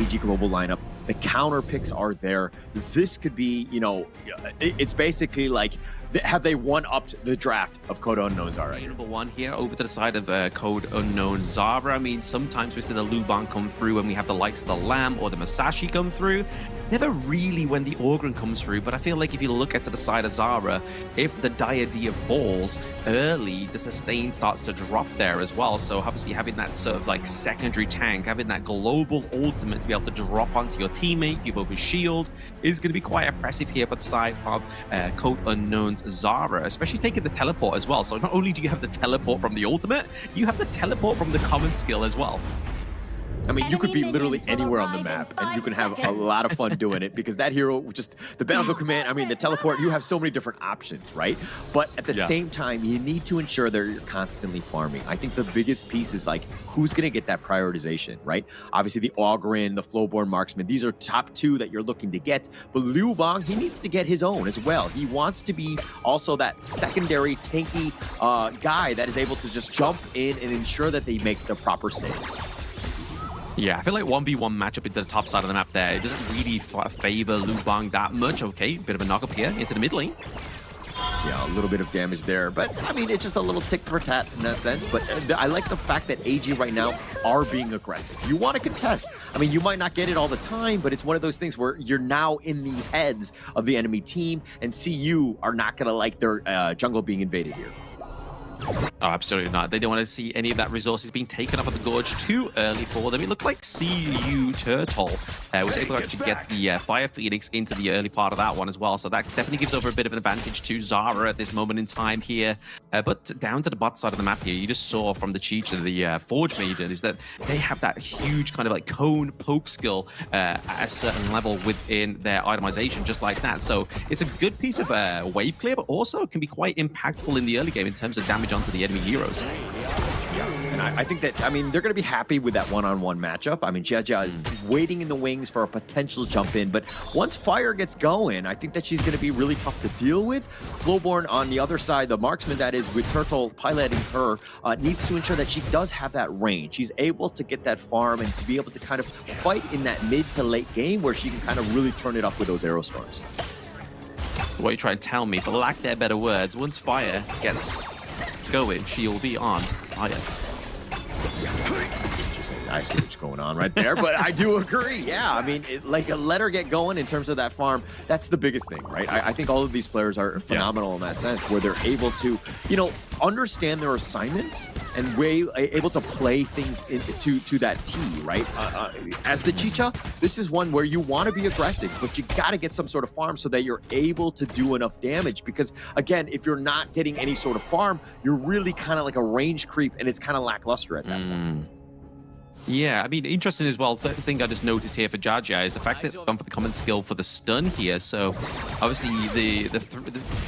AG Global lineup. The counter picks are there. This could be, you know, it's basically like, have they one-upped the draft of Code Unknown Xara? Number one here over to the side of Code Unknown Xara. I mean, sometimes we see the Luban come through when we have the likes of the Lamb or the Masashi come through. Never really when the Orgrin comes through, but I feel like if you look at to the side of Xara, if the Diadea falls early, the sustain starts to drop there as well. So obviously having that sort of like secondary tank, having that global ultimate to be able to drop onto your teammate, give over shield, is going to be quite impressive here for the side of Code Unknown's Xara, especially taking the teleport as well. So not only do you have the teleport from the ultimate, you have the teleport from the common skill as well. I mean, you could be literally anywhere on the map and you can have a lot of fun doing it because that hero, just the Battlefield Command, I mean, the teleport, you have so many different options, right? But at the same time, you need to ensure that you're constantly farming. I think the biggest piece is like, who's going to get that prioritization, right? Obviously, the Ogryn, the Flowborn Marksman, these are top two that you're looking to get. But Liu Bang, he needs to get his own as well. He wants to be also that secondary tanky guy that is able to just jump in and ensure that they make the proper saves. Yeah, I feel like 1v1 matchup into the top side of the map there. It doesn't really favor Liu Bang that much. Okay, bit of a knock up here into the mid lane. Yeah, a little bit of damage there, but I mean, it's just a little tick for tat in that sense. But I like the fact that AG right now are being aggressive. You want to contest. I mean, you might not get it all the time, but it's one of those things where you're now in the heads of the enemy team, and CU are not going to like their jungle being invaded here. Oh, absolutely not. They don't want to see any of that resources being taken up of the gorge too early for them. It looked like CU Turtle was able to actually get the Fire Phoenix into the early part of that one as well. So that definitely gives over a bit of an advantage to Xara at this moment in time here. But down to the bot side of the map here, you just saw from the Cheech and the Forge Maiden is that they have that huge kind of like cone poke skill at a certain level within their itemization, just like that. So it's a good piece of wave clear, but also can be quite impactful in the early game in terms of damage onto the enemy heroes. And I think that, I mean, they're going to be happy with that one-on-one matchup. I mean, Jeja is waiting in the wings for a potential jump in, but once Fire gets going, I think that she's going to be really tough to deal with. Flowborn on the other side, the marksman that is with Turtle piloting her, needs to ensure that she does have that range. She's able to get that farm and to be able to kind of fight in that mid to late game where she can kind of really turn it up with those arrow storms. What you try and tell me, for lack of better words, once Fire gets going, she'll be on fire. I see what's going on right there, but I do agree. Yeah, I mean, let her get going in terms of that farm. That's the biggest thing, right? I think all of these players are phenomenal in that sense, where they're able to, you know, understand their assignments and able to play things to that T, right? As the Chicha, this is one where you want to be aggressive, but you got to get some sort of farm so that you're able to do enough damage. Because again, if you're not getting any sort of farm, you're really kind of like a range creep, and it's kind of lackluster at that point. Yeah, I mean, interesting as well. The thing I just noticed here for Jaja is the fact that gone for the common skill for the stun here. So obviously the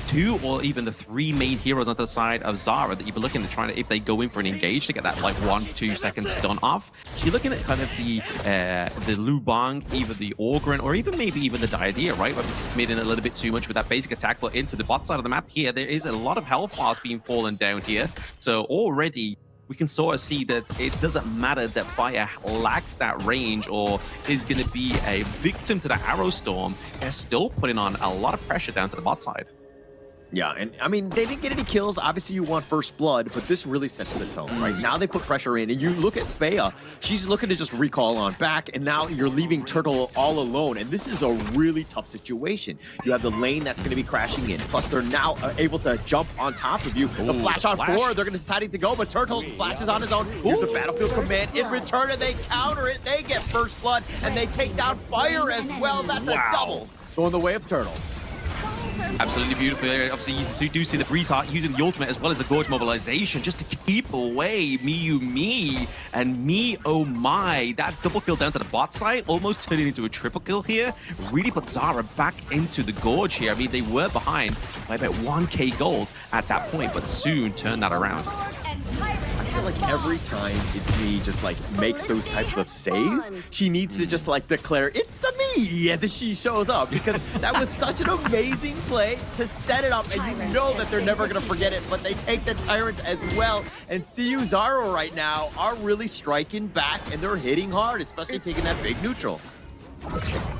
two or even the three main heroes on the side of Xara that you'd be looking at trying to, if they go in for an engage to get that like 1-2 second stun off, you're looking at kind of the Liu Bang, either the Ogryn, or even maybe even the Diadea, right? Obviously committing a little bit too much with that basic attack, but into the bot side of the map here, there is a lot of health bars being fallen down here. So already we can sort of see that it doesn't matter that Fire lacks that range or is going to be a victim to the Arrow Storm. They're still putting on a lot of pressure down to the bot side. Yeah, and I mean, they didn't get any kills. Obviously, you want first blood, but this really sets the tone, right? Now they put pressure in, and you look at Faya. She's looking to just recall on back, and now you're leaving Turtle all alone, and this is a really tough situation. You have the lane that's going to be crashing in, plus they're now able to jump on top of you. The flash on 4, they're going to deciding to go, but Turtle flashes on his own. Here's the Battlefield Command. In return, and they counter it. They get first blood, and they take down Fire as well. That's a double going the way of Turtle. Absolutely beautiful. Obviously, you do see the Breeze Heart using the ultimate as well as the Gorge Mobilization just to keep away Me and Me Oh My. That double kill down to the bot side, almost turning into a triple kill here. Really put Xara back into the Gorge here. I mean, they were behind by about 1k gold at that point, but soon turned that around. I feel like every time it's me just like makes those types of saves, she needs to just like declare, it's a me she as she shows up, because that was such an amazing play to set it up, and you know that they're never going to forget it, but they take the Tyrant as well. And CU Xara right now are really striking back, and they're hitting hard, especially taking that big neutral.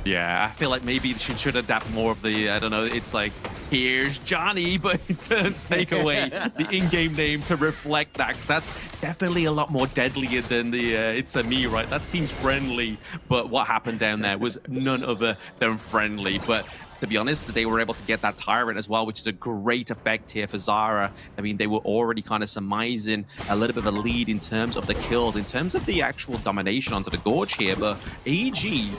Yeah, I feel like maybe she should adapt more of the, I don't know, it's like, here's Johnny, but in turns take away the in-game name to reflect that, because that's definitely a lot more deadly than the it's a me, right? That seems friendly, but what happened down there was none other than friendly. But to be honest, they were able to get that Tyrant as well, which is a great effect here for Xara. I mean, they were already kind of surmising a little bit of a lead in terms of the kills, in terms of the actual domination onto the Gorge here, but AG,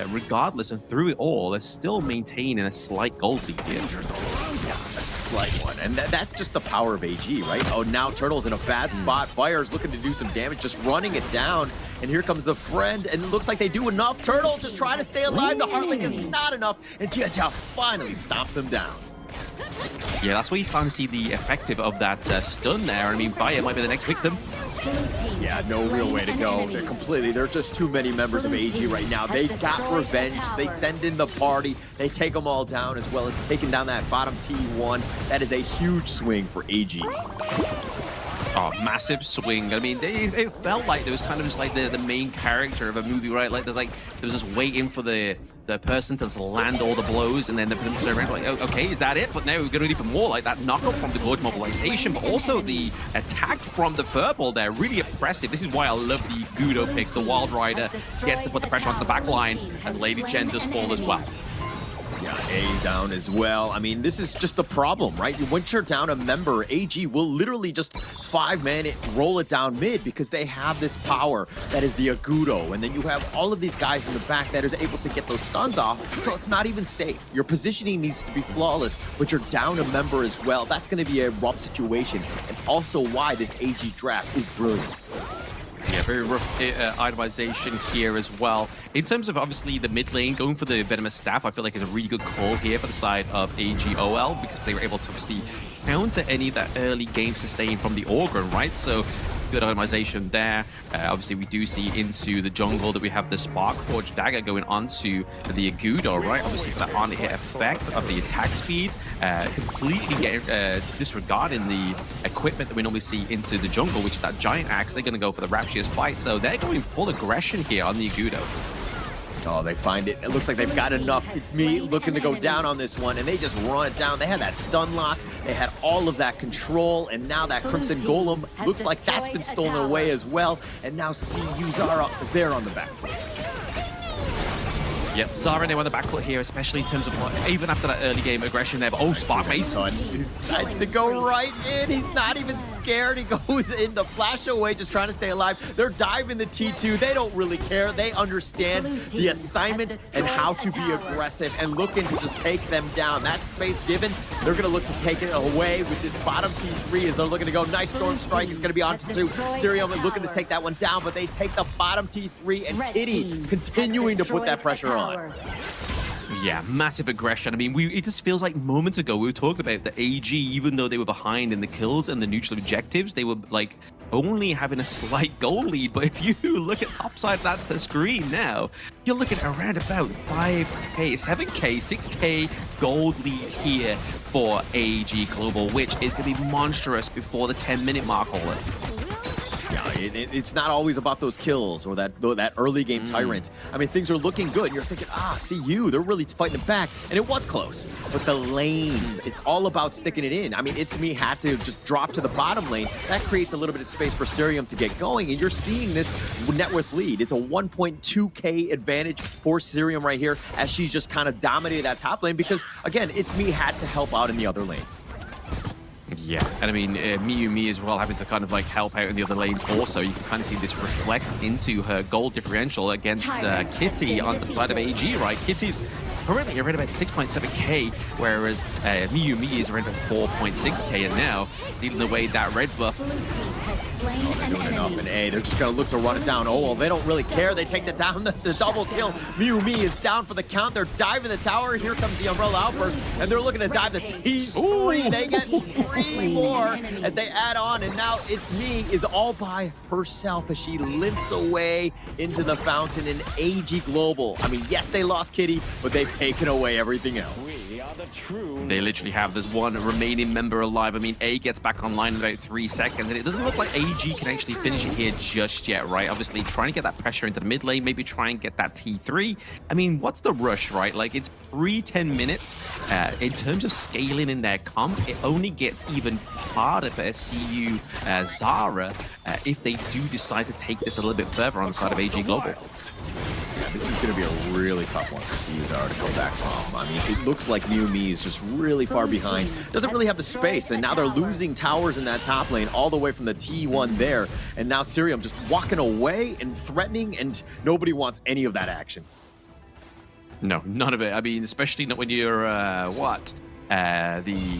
regardless and through it all, they're still maintaining a slight gold lead here. Yeah, a slight one, and that's just the power of AG, right? Oh, now Turtle's in a bad spot. Fire's looking to do some damage, just running it down, and here comes the friend, and it looks like they do enough. Turtle just trying to stay alive. The Heartlink is not enough, and Jiajia finally stomps him down. Yeah, that's where you finally see the effective of that stun there. I mean, Fire might be the next victim. Yeah, no real way to go. They're just too many members of AG right now. They got revenge. They send in the party. They take them all down, as well as taking down that bottom T1. That is a huge swing for AG. Oh, massive swing. I mean, it felt like there was kind of just like the main character of a movie, right? Like there was just waiting for the person to just land all the blows, and then the person around like, oh, okay, is that it? But now we're going to need for more, like that knockup from the Gorge mobilization, but also the attack from the purple there, really impressive. This is why I love the Gudo pick. The Wild Rider gets to put the pressure onto the back line, and Lady Chen does fall as well. Yeah, A down as well. I mean, this is just the problem, right? Once you're down a member, AG will literally just 5-man it, roll it down mid, because they have this power that is the Agudo. And then you have all of these guys in the back that is able to get those stuns off, so it's not even safe. Your positioning needs to be flawless, but you're down a member as well. That's going to be a rough situation, and also why this AG draft is brilliant. Yeah, very rough itemization here as well. In terms of obviously the mid lane, going for the Venomous Staff, I feel like is a really good call here for the side of AGOL, because they were able to obviously counter any of that early game sustain from the Orgrim, right? So good itemization there. Obviously, we do see into the jungle that we have the Spark Forge Dagger going onto the Agudo, right? Obviously, that on-hit effect of the attack speed, completely disregarding the equipment that we normally see into the jungle, which is that Giant Axe. They're going to go for the Rapturous Bite, so they're going full aggression here on the Agudo. Oh, they find it. It looks like they've got enough. It's me looking to go down on this one, and they just run it down. They had that stun lock. They had all of that control, and now that Crimson Golem looks like that's been stolen away as well. And now CU Xara, they're on the back foot. Yep, Xara now on the back foot here, especially in terms of what, even after that early game aggression there. But, oh, Spark Base. He decides to go right in. He's not even scared. He goes in the flash away, just trying to stay alive. They're diving the T2. They don't really care. They understand the assignment and how to be aggressive and looking to just take them down. That space given, they're going to look to take it away with this bottom T3 as they're looking to go. Nice Storm Strike is going to be on to 2. Sirium looking to take that one down, but they take the bottom T3, and Kitty continuing to put that pressure on. Yeah, massive aggression. I mean, it just feels like moments ago we were talking about the AG, even though they were behind in the kills and the neutral objectives, they were like only having a slight goal lead. But if you look at top side of that screen now, you're looking at around about 5K, 7K, 6K gold lead here for AG Global, which is going to be monstrous before the 10-minute mark already. Yeah, it's not always about those kills or that early game Tyrant. I mean, things are looking good. And you're thinking, CU, they're really fighting it back. And it was close. But the lanes, it's all about sticking it in. I mean, It's Me had to just drop to the bottom lane. That creates a little bit of space for Sirium to get going. And you're seeing this net worth lead. It's a 1.2K advantage for Sirium right here as she's just kind of dominated that top lane because, again, It's Me had to help out in the other lanes. Yeah, and I mean, Miyumi as well having to kind of like help out in the other lanes also. You can kind of see this reflect into her gold differential against Kitty on the side of AG, right? Kitty's currently around about 6.7K, whereas Miyumi is around about 4.6K, and now leading the way that red buff They're doing enough in A. They're just going to look to run it down. Oh, well, they don't really care. They take down the double kill. Miumi is down for the count. They're diving the tower. Here comes the Umbrella Outburst, and they're looking to dive the T3. They get 3 more as they add on, and now It's Me is all by herself as she limps away into the fountain in AG Global. I mean, yes, they lost Kitty, but they've taken away everything else. They literally have this one remaining member alive. I mean, A gets back online in about 3 seconds, and it doesn't look like AG can actually finish it here just yet, right? Obviously, trying to get that pressure into the mid lane, maybe try and get that T3. I mean, what's the rush, right? Like, it's pre-10 minutes. In terms of scaling in their comp, it only gets even harder for SCU Xara if they do decide to take this a little bit further on the side of AG Global. Yeah, this is going to be a really tough one for CU Xara to go back from. I mean, it looks like Miumi is just really far behind. Doesn't really have the space, and now they're losing towers in that top lane all the way from the T1 there. And now Sirium just walking away and threatening, and nobody wants any of that action. No, none of it. I mean, especially not when you're, the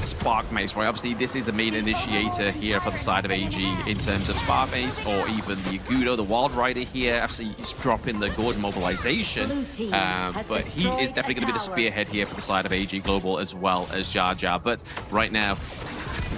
Spark Mace, right? Obviously, this is the main initiator here for the side of AG in terms of Spark Mace, or even the Agudo, the Wild Rider here. Actually, he's dropping the Gordon mobilization, but he is definitely going to be the spearhead here for the side of AG Global as well as Jar Jar. But right now,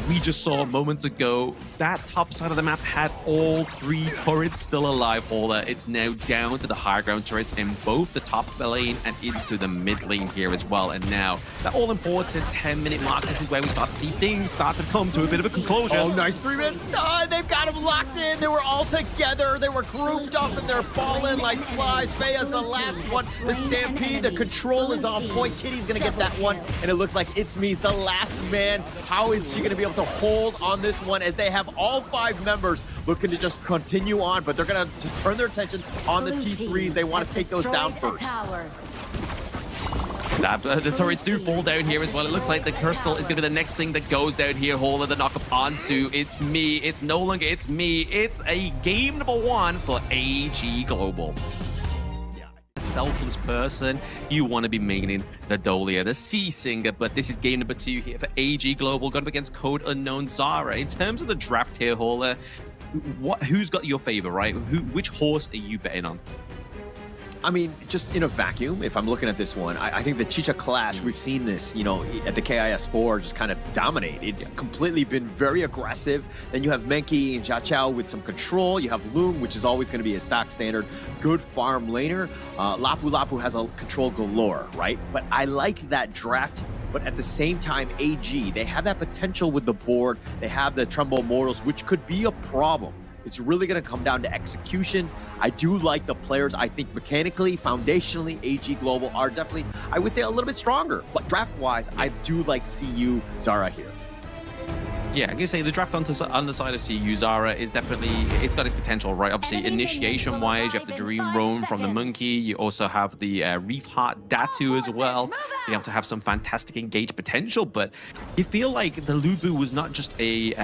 we just saw moments ago that top side of the map had all 3 turrets still alive, Hola. It's now down to the high ground turrets in both the top lane and into the mid lane here as well. And now that all-important 10-minute mark, this is where we start to see things start to come to a bit of a conclusion. Oh, nice 3 minutes. Oh, they've got them locked in. They were all together. They were grouped up, and they're falling like flies. Feya's the last one. The Stampede, the control is on point. Kitty's going to get that one, and it looks like It's Me's the last man. How is she going to be able to hold on this one as they have all 5 members looking to just continue on, but they're going to just turn their attention on the T3s. They want to take those down first. The turrets do fall down here as well. It looks like the Crystal is going to be the next thing that goes down here. Hola, the knock up onto It's Me. It's no longer It's Me. It's a game number 1 for AG Global. Selfless person, you want to be maining the Dolia, the Sea Singer, but this is game number 2 here for AG Global, going up against Code Unknown Xara. In terms of the draft here, Hola, who's got your favor, right? Which horse are you betting on? I mean, just in a vacuum, if I'm looking at this one, I think the Chicha Clash, we've seen this, you know, at the KIS4 just kind of dominate. It's completely been very aggressive. Then you have Menki and Jia Chao with some control. You have Loom, which is always going to be a stock standard, good farm laner. Lapu Lapu has a control galore, right? But I like that draft. But at the same time, AG, they have that potential with the board. They have the Trumbo Mortals, which could be a problem. It's really going to come down to execution. I do like the players. I think mechanically, foundationally, AG Global are definitely, I would say, a little bit stronger. But draft-wise, I do like CU Xara here. Yeah, I can say the draft on the side of CU Xara is definitely, it's got its potential, right? Obviously, initiation-wise, you have the Dream Roam from the Monkey. You also have the Reef Heart Datu as well. You have to have some fantastic engage potential, but you feel like the Lubu was not just a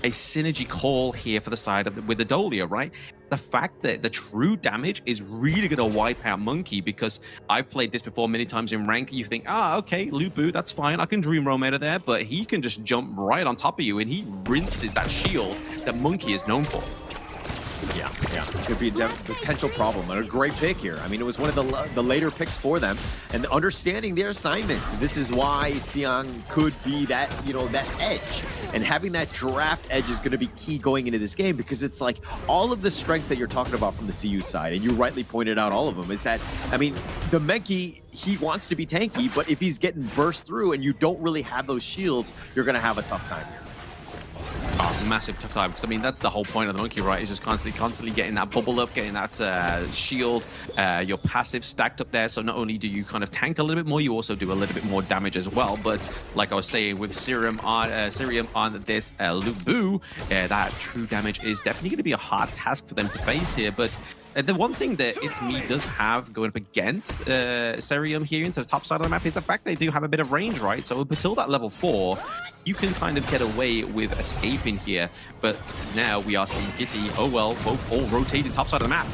synergy call here for the side of with the Dolia, right? The fact that the true damage is really going to wipe out Monkey, because I've played this before many times in rank. You think, okay, Lubu, that's fine. I can Dream Roam out of there, but he can just jump right on top of you, and he rinses that shield that Monkey is known for. Yeah. Could be a potential problem, and a great pick here. I mean, it was one of the later picks for them, and understanding their assignments. This is why Xiang could be that, you know, that edge, and having that draft edge is going to be key going into this game, because it's like all of the strengths that you're talking about from the CU side, and you rightly pointed out all of them, is that, I mean, the Menki, he wants to be tanky, but if he's getting burst through and you don't really have those shields, you're going to have a tough time here. Oh, massive tough time, because I mean that's the whole point of the Monkey, right? Is just constantly getting that bubble up, getting that shield, your passive stacked up there. So not only do you kind of tank a little bit more, you also do a little bit more damage as well. But like I was saying, with Sirium on this Lubu, that true damage is definitely going to be a hard task for them to face here. But the one thing that It's Me does have going up against Sirium here into the top side of the map is the fact they do have a bit of range, right? So until that level 4, you can kind of get away with escaping here. But now we are seeing Kitty, both all rotating top side of the map.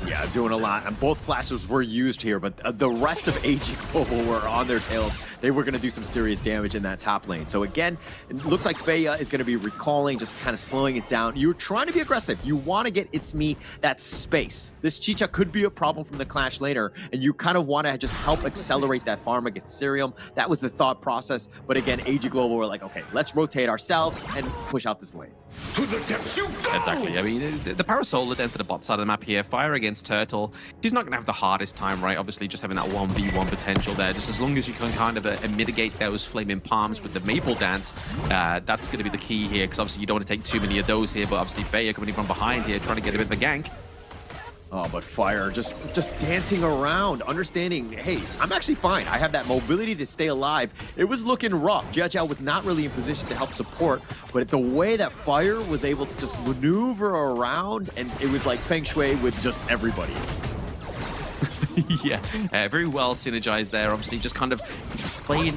Yeah, doing a lot. And both flashes were used here, but the rest of AG Global were on their tails. They were going to do some serious damage in that top lane. So again, it looks like Feya is going to be recalling, just kind of slowing it down. You're trying to be aggressive. You want to get It's Me that space. This Chicha could be a problem from the clash later, and you kind of want to just help accelerate that farm against Cerium. That was the thought process. But again, AG Global were like, okay, let's rotate ourselves and push out this lane. To the depths you go! Exactly. I mean, the Parasolar entered the bot side of the map here. Fire against Turtle. She's not going to have the hardest time, right? Obviously, just having that 1v1 potential there. Just as long as you can kind of mitigate those flaming palms with the Maple Dance, that's going to be the key here. Because obviously, you don't want to take too many of those here. But obviously, Feya coming in from behind here, trying to get a bit of a gank. Oh, but Fire just dancing around, understanding, hey, I'm actually fine. I have that mobility to stay alive. It was looking rough. Jiajia was not really in position to help support, but the way that Fire was able to just maneuver around, and it was like Feng Shui with just everybody. Yeah, very well synergized there. Obviously, just kind of playing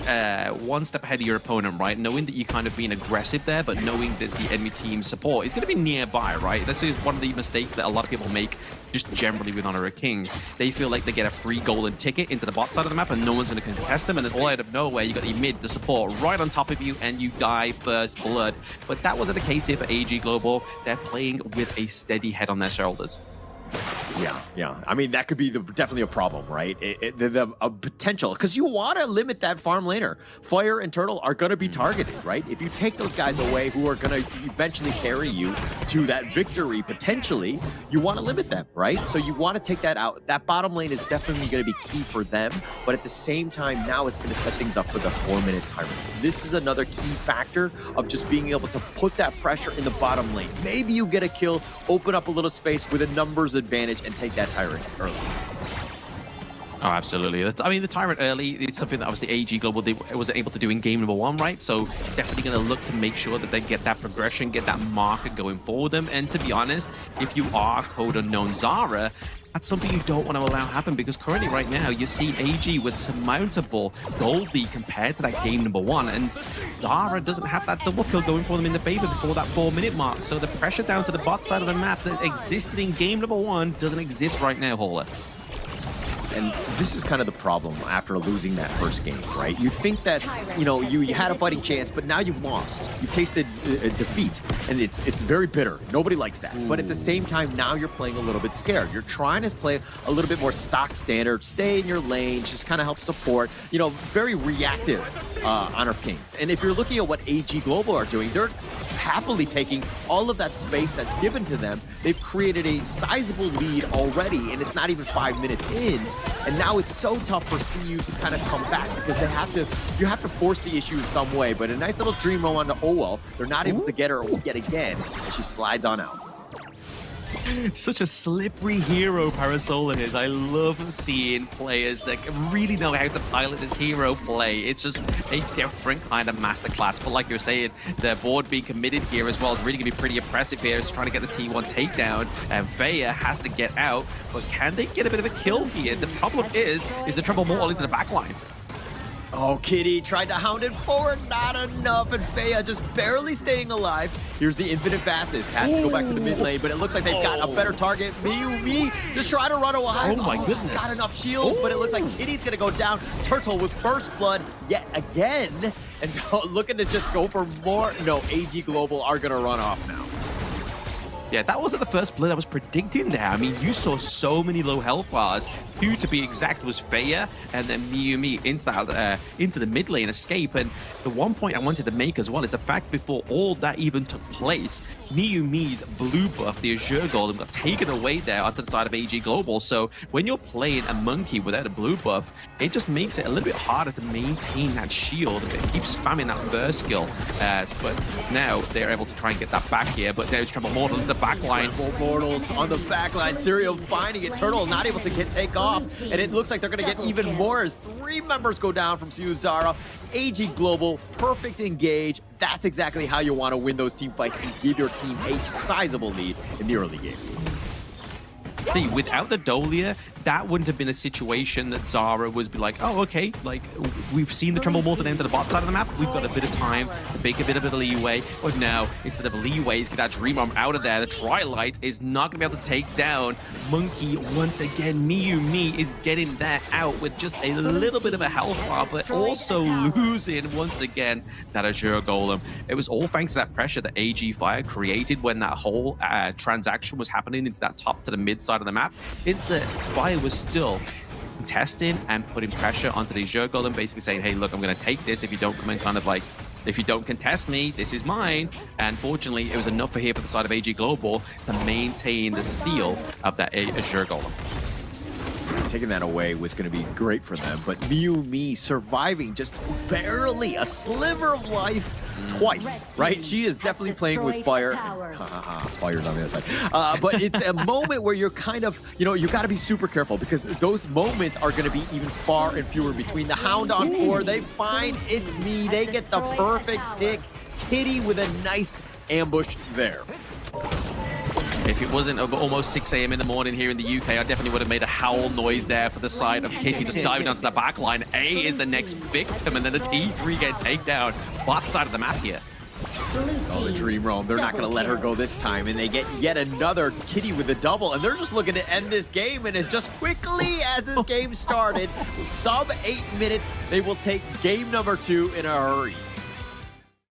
one step ahead of your opponent, right? Knowing that you're kind of being aggressive there, but knowing that the enemy team's support is going to be nearby, right? This is one of the mistakes that a lot of people make just generally with Honor of Kings. They feel like they get a free golden ticket into the bot side of the map and no one's going to contest them, and then all out of nowhere, you got the mid, the support right on top of you, and you die first blood. But that wasn't the case here for AG Global. They're playing with a steady head on their shoulders. Yeah. I mean, that could be definitely a problem, right? The potential, because you want to limit that farm laner. Fire and Turtle are going to be targeted, right? If you take those guys away who are going to eventually carry you to that victory, potentially, you want to limit them, right? So you want to take that out. That bottom lane is definitely going to be key for them, but at the same time, now it's going to set things up for the 4-minute tyrant. This is another key factor of just being able to put that pressure in the bottom lane. Maybe you get a kill, open up a little space with a numbers advantage, and take that tyrant early. Oh, absolutely. I mean, the Tyrant early, it's something that obviously AG Global was able to do in game number 1, right? So definitely going to look to make sure that they get that progression, get that marker going for them. And to be honest, if you are code unknown Xara, that's something you don't want to allow happen, because currently right now you see AG with surmountable gold lead compared to that game number 1, and Xara doesn't have that double kill going for them in the favor before that 4-minute mark. So the pressure down to the bot side of the map that existed in game number 1 doesn't exist right now, Hauler. And this is kind of the problem after losing that first game, right? You think that, you had a fighting chance, but now you've lost. You've tasted defeat, and it's very bitter. Nobody likes that. But at the same time, now you're playing a little bit scared. You're trying to play a little bit more stock standard, stay in your lane, just kind of help support, very reactive Honor of Kings. And if you're looking at what AG Global are doing, they're happily taking all of that space that's given to them. They've created a sizable lead already, and it's not even 5 minutes in. And now it's so tough for CU to kind of come back, because you have to force the issue in some way. But a nice little dream roll onto Owell. They're not able to get her yet again, and she slides on out. Such a slippery hero Parasolar is. I love seeing players that really know how to pilot this hero play. It's just a different kind of masterclass. But like you're saying, the board being committed here as well is really going to be pretty impressive here. It's trying to get the T1 takedown, and Feya has to get out. But can they get a bit of a kill here? The problem is the Tremble Mortal into the backline. Oh, Kitty tried to hound it forward, not enough, and Feya just barely staying alive. Here's the infinite fastness, has to go back to the mid lane, but it looks like they've got a better target. Me, just try to run away. Oh my goodness. She's got enough shields, but it looks like Kitty's gonna go down. Turtle with first blood yet again, and looking to just go for more. No, AG Global are gonna run off now. Yeah, that wasn't the first blood I was predicting there. I mean, you saw so many low health bars. 2 to be exact was Feya, and then Miyumi into the mid lane escape. And the one point I wanted to make as well is the fact before all that even took place, Miyumi's blue buff, the Azure Golem, got taken away there onto the side of AG Global. So when you're playing a monkey without a blue buff, it just makes it a little bit harder to maintain that shield and keep spamming that burst skill. But now they're able to try and get that back here. But there's Tremble Mortal in the backline. Tremble Mortals on the backline. Cerium finding it. Turtle not able to take off. And it looks like they're going to get even more as 3 members go down from CU Xara. AG Global, perfect engage. That's exactly how you want to win those team fights and give your team a sizable lead in the early game. See, without the Dolia, that wouldn't have been a situation that Xara was be like, oh, okay, like, we've seen the Tremble Mortar into the bot side of the map. We've got a bit of time to make a bit of a leeway. But now, instead of leeway, he's got that Dream Arm out of there. The Twilight is not going to be able to take down Monkey once again. Miyumi is getting that out with just a little bit of a health bar, but also losing once again that Azure Golem. It was all thanks to that pressure that AG Fire created when that whole transaction was happening into that top to the mid side of the map. Is that Fire was still contesting and putting pressure onto the Azure Golem, basically saying, hey, look, I'm going to take this if you don't come in kind of like, if you don't contest me, this is mine. And fortunately, it was enough for here for the side of AG Global to maintain the steal of that Azure Golem. Taking that away was going to be great for them, but Miyumi surviving just barely a sliver of life twice, right? She is definitely playing with fire. Fire's on the other side. But it's a moment where you're kind of, you got to be super careful because those moments are going to be even far and fewer between. The Hound on 4, they find It's Me. They get the perfect pick. Kitty with a nice ambush there. If it wasn't almost 6 a.m. in the morning here in the UK, I definitely would have made a howl noise there for the side of Kitty just diving onto the back line. A is the next victim, and then the T3 get takedown. Both side of the map here. Oh, the Dream Realm. They're not going to let her go this time, and they get yet another Kitty with a double, and they're just looking to end this game, and as just quickly as this game started, sub 8 minutes, they will take game number 2 in a hurry.